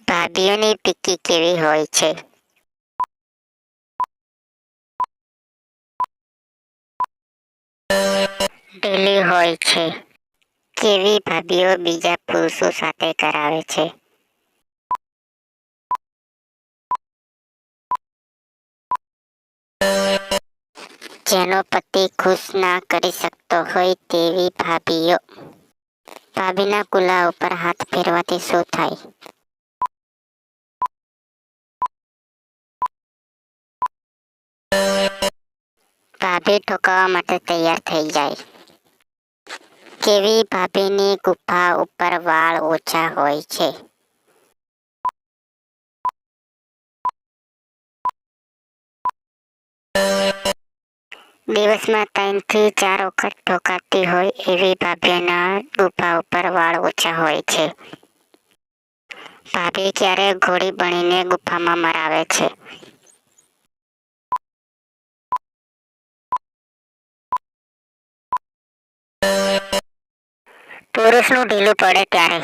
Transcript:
ભાભીઓની પીકી કેવી હોય છે? ઢીલી હોય છે. કેવી ભાભીઓ બીજા પુરુષો સાથે કરાવે છે? જેનો પતિ ખુશ ના કરી શકતો હોય તેવી ભાભીઓ. ભાભીના કુલા ઉપર હાથ ફેરવાથી શું થાય? ભાભી ઠોકાવા માટે તૈયાર થઈ જાય. કેવી ભાભીની ગુફા ઉપર વાળ ઓછા હોય છે? દિવસમાં 3 થી 4 વખત ઠોકાતી હોય એવી ભાભીના ગુફા ઉપર વાળ ઓછા હોય છે. ભાભી ક્યારે ઘોડી બનીને ગુફામાં મરાવે છે? પુરુષનું ઢીલું પડે ત્યારે